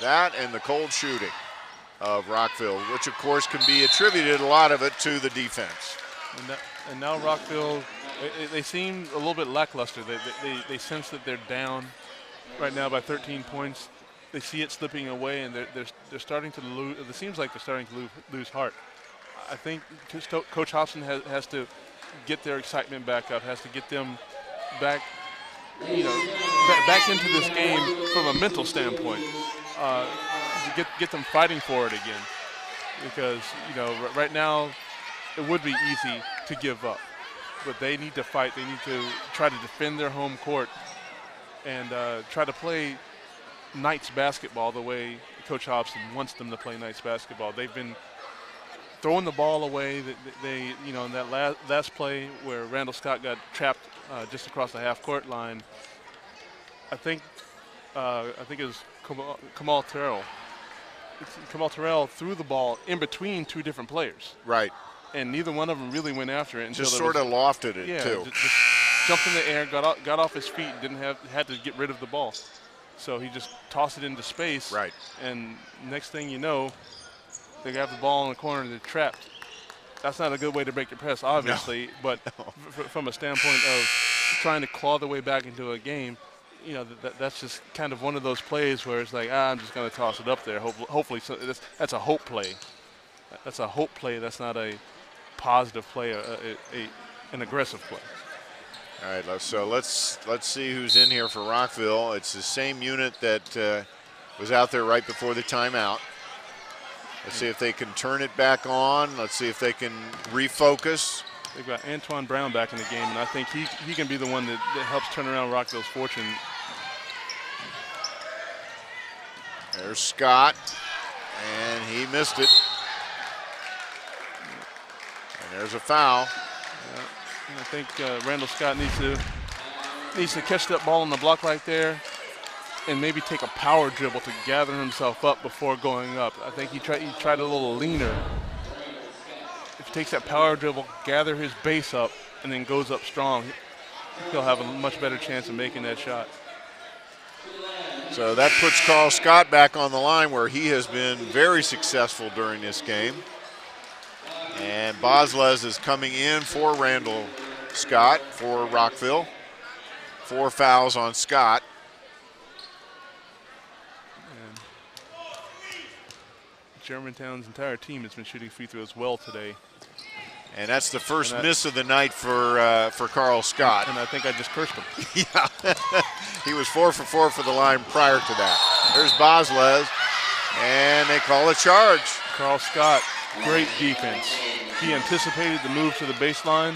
That and the cold shooting of Rockville, which of course can be attributed, a lot of it, to the defense. And now Rockville, they seem a little bit lackluster. They sense that they're down right now by 13 points. They see it slipping away, and they're starting to lose. It seems like they're starting to lose heart. I think Coach Thompson has to get their excitement back up, has to get them back, back into this game from a mental standpoint. To get them fighting for it again, because right now it would be easy to give up, but they need to fight. They need to try to defend their home court and try to play Knights basketball the way Coach Hobson wants them to play Knights basketball. They've been throwing the ball away. They in that last play where Randall Scott got trapped just across the half-court line, I think it was Kamal Terrell. Kamal Terrell threw the ball in between two different players. Right. And neither one of them really went after it. Just sort of lofted it, too. Just jumped in the air, got off his feet, had to get rid of the ball. So he just tossed it into space. Right. And next thing you know, they got the ball in the corner and they're trapped. That's not a good way to break the press, obviously. No. But from a standpoint of trying to claw their way back into a game, that's just kind of one of those plays where it's like, I'm just going to toss it up there. Hopefully, that's a hope play. That's a hope play. That's not a positive play, an aggressive play. All right, so let's see who's in here for Rockville. It's the same unit that was out there right before the timeout. Let's see if they can turn it back on. Let's see if they can refocus. They've got Antoine Brown back in the game, and I think he can be the one that helps turn around Rockville's fortune. There's Scott, and he missed it. And there's a foul. Yeah. And I think Randall Scott needs to catch that ball on the block right there and maybe take a power dribble to gather himself up before going up. I think he tried a little leaner. If he takes that power dribble, gather his base up, and then goes up strong, he'll have a much better chance of making that shot. So that puts Carl Scott back on the line, where he has been very successful during this game. And Bosles is coming in for Randall Scott for Rockville. 4 fouls on Scott. And Germantown's entire team has been shooting free throws well today. And that's the first miss of the night for Carl Scott. And I think I just cursed him. Yeah, he was 4 for 4 for the line prior to that. There's Bosles, and they call a charge. Carl Scott, great defense. He anticipated the move to the baseline,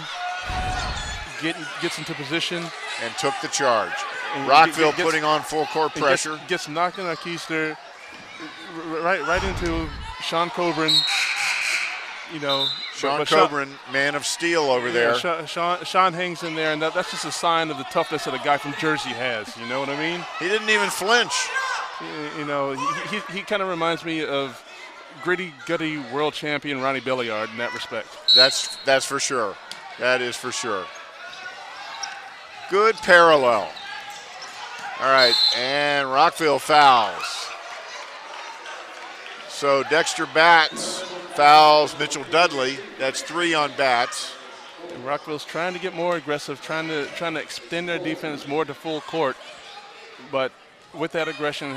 gets into position. And took the charge. And Rockville putting on full court pressure. Gets knocked in a keister right into Sean Coburn. Sean Coburn, man of steel over there. Sean hangs in there, and that's just a sign of the toughness that a guy from Jersey has. You know what I mean? He didn't even flinch. He kind of reminds me of gritty, gutty world champion Ronnie Belliard in that respect. That's for sure. That is for sure. Good parallel. All right, and Rockville fouls. So Dexter Batts fouls Mitchell Dudley. That's 3 on Batts. And Rockville's trying to get more aggressive, trying to extend their defense more to full court. But with that aggression,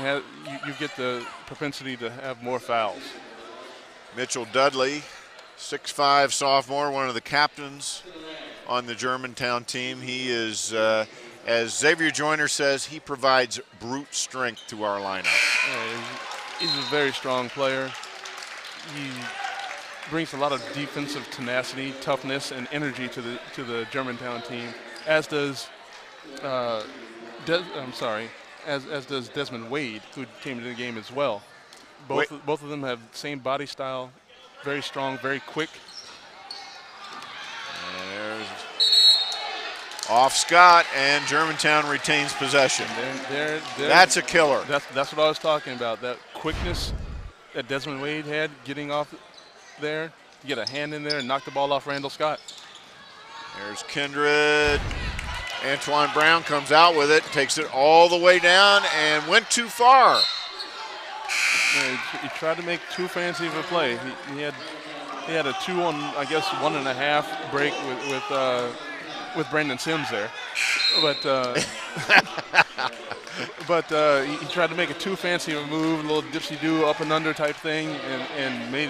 you get the propensity to have more fouls. Mitchell Dudley, 6'5" sophomore, one of the captains on the Germantown team. He is, as Xavier Joyner says, he provides brute strength to our lineup. Yeah, he's a very strong player. He brings a lot of defensive tenacity, toughness, and energy to the Germantown team, as does as does Desmond Wade, who came into the game as well. Both of them have the same body style, very strong, very quick. And there's off Scott, and Germantown retains possession. That's a killer. That's what I was talking about, that quickness that Desmond Wade had getting off there, to get a hand in there and knock the ball off Randall Scott. There's Kindred. Antoine Brown comes out with it, takes it all the way down, and went too far. He tried to make too fancy of a play. He had a 2 on, I guess, 1.5 break with Brandon Sims there, but he tried to make it too fancy of a move, a little dipsy-do up and under type thing, and made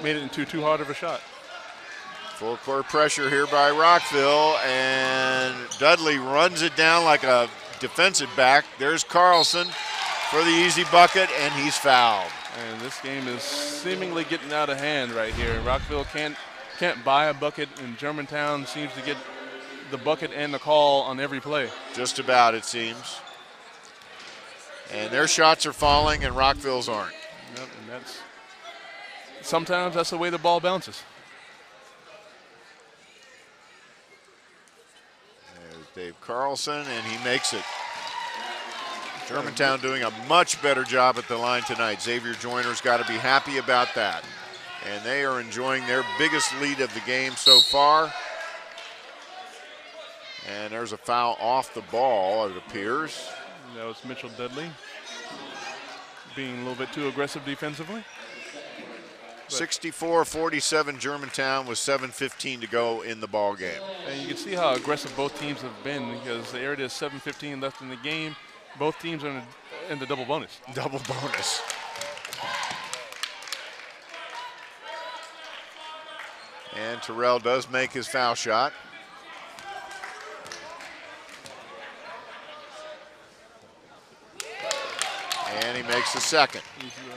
it into too hard of a shot. Full court pressure here by Rockville, and Dudley runs it down like a defensive back. There's Carlson for the easy bucket, and he's fouled. And this game is seemingly getting out of hand right here. Rockville can't buy a bucket, and Germantown seems to get the bucket and the call on every play. Just about, it seems. And their shots are falling, and Rockville's aren't. Yep, and sometimes that's the way the ball bounces. There's Dave Carlson, and he makes it. Germantown doing a much better job at the line tonight. Xavier Joyner's got to be happy about that. And they are enjoying their biggest lead of the game so far. And there's a foul off the ball, it appears. That was Mitchell Dudley being a little bit too aggressive defensively. 64-47 Germantown with 7:15 to go in the ball game. And you can see how aggressive both teams have been, because there it is, 7:15 left in the game. Both teams are in the double bonus. Double bonus. And Terrell does make his foul shot. And he makes the second. He's the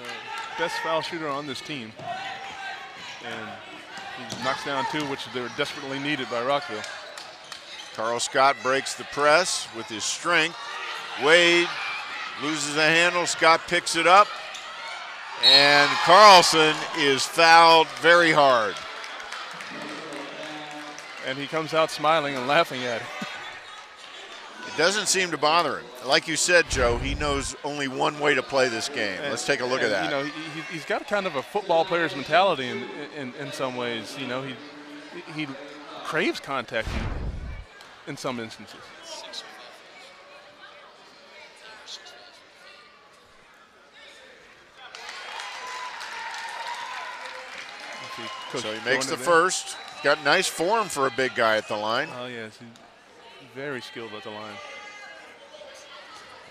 best foul shooter on this team. And he knocks down 2, which they were desperately needed by Rockville. Carl Scott breaks the press with his strength. Wade loses a handle. Scott picks it up. And Carlson is fouled very hard. And he comes out smiling and laughing at it. It doesn't seem to bother him. Like you said, Joe, he knows only one way to play this game. Let's take a look at that. You know, he's got kind of a football player's mentality in some ways. You know, he craves contact in some instances. So he makes the first. Got nice form for a big guy at the line. Oh, yes. He's very skilled at the line.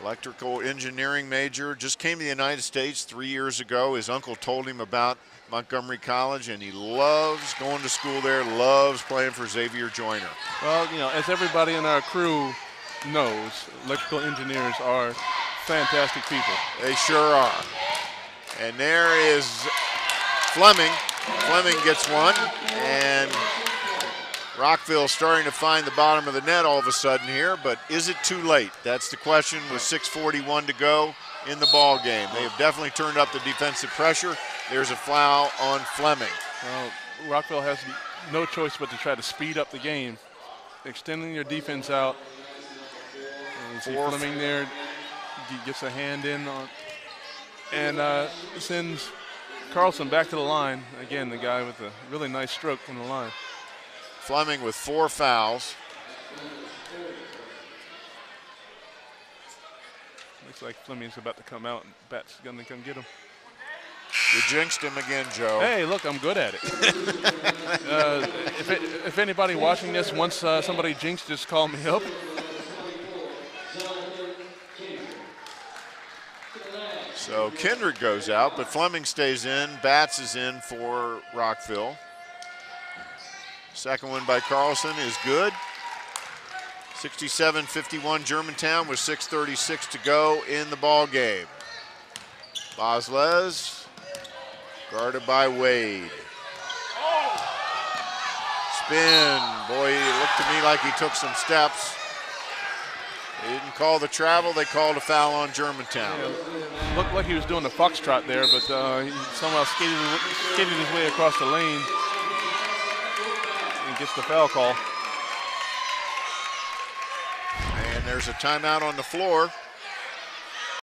Electrical engineering major. Just came to the United States 3 years ago. His uncle told him about Montgomery College, and he loves going to school there, loves playing for Xavier Joyner. Well, you know, as everybody in our crew knows, electrical engineers are fantastic people. They sure are. And there is Fleming. Fleming gets one, and Rockville starting to find the bottom of the net all of a sudden here, but is it too late? That's the question with 6:41 to go in the ball game. They have definitely turned up the defensive pressure. There's a foul on Fleming. Well, Rockville has no choice but to try to speed up the game, extending their defense out. And you see Fleming there, he gets a hand in on, and sends Carlson back to the line. Again, the guy with a really nice stroke from the line. Fleming with 4 fouls. Looks like Fleming's about to come out and Bat's going to come get him. You jinxed him again, Joe. Hey, look, I'm good at it. If anybody watching this wants somebody jinxed, just call me up. So Kendrick goes out, but Fleming stays in. Batts is in for Rockville. Second one by Carlson is good. 67-51 Germantown with 6:36 to go in the ball game. Bosles guarded by Wade. Spin. Boy, it looked to me like he took some steps. They didn't call the travel. They called a foul on Germantown. Yeah, it looked like he was doing the foxtrot there, but he somehow skated his way across the lane and gets the foul call. And there's a timeout on the floor.